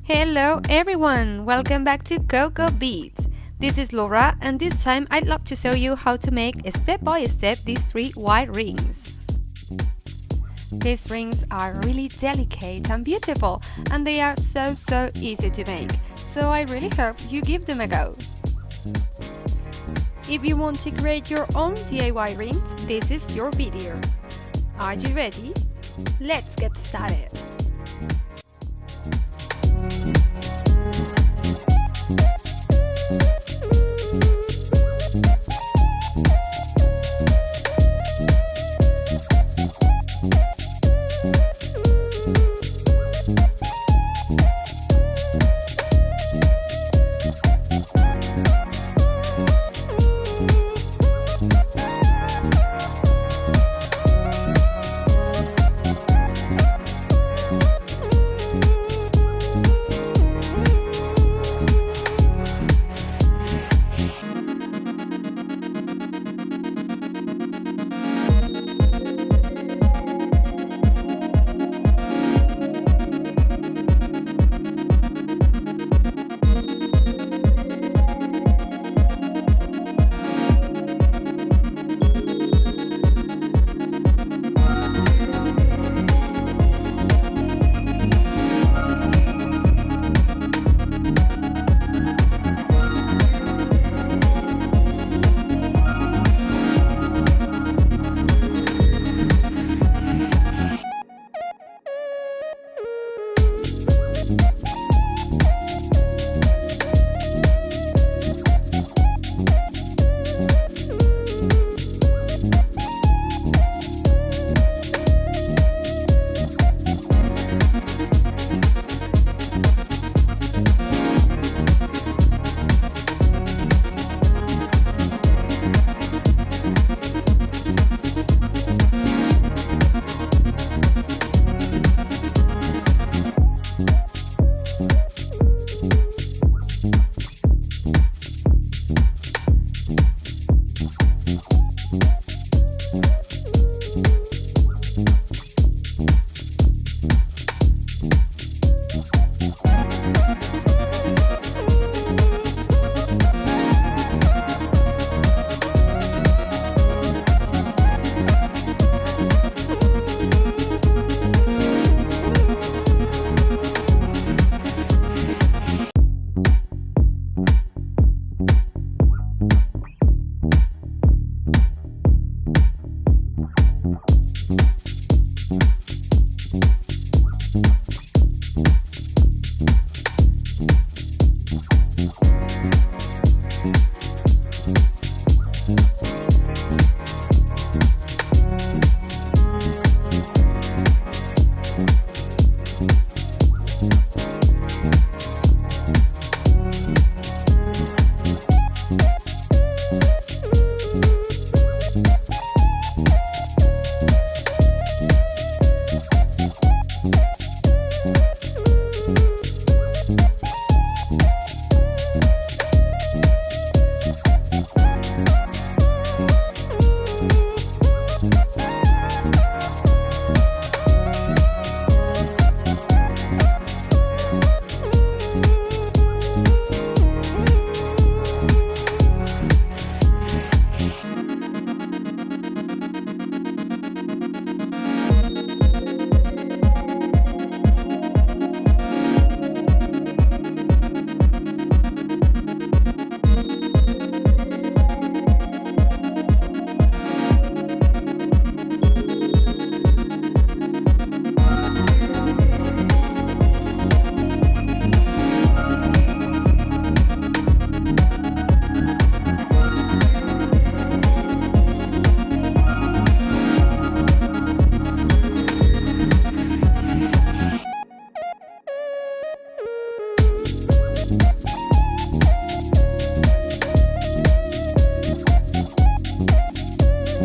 Hello everyone, welcome back to Coco Beats. This is Laura and this time I'd love to show you how to make step by step these 3 white rings. These rings are really delicate and beautiful and they are so easy to make, so I really hope you give them a go. If you want to create your own DIY rings, this is your video. Are you ready? Let's get started!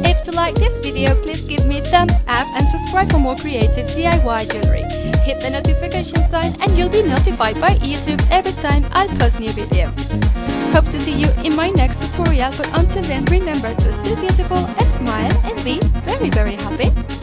If you like this video, please give me a thumbs up and subscribe for more creative DIY jewelry. Hit the notification sign and you'll be notified by YouTube every time I'll post new videos. Hope to see you in my next tutorial, but until then remember to stay beautiful, smile and be very happy.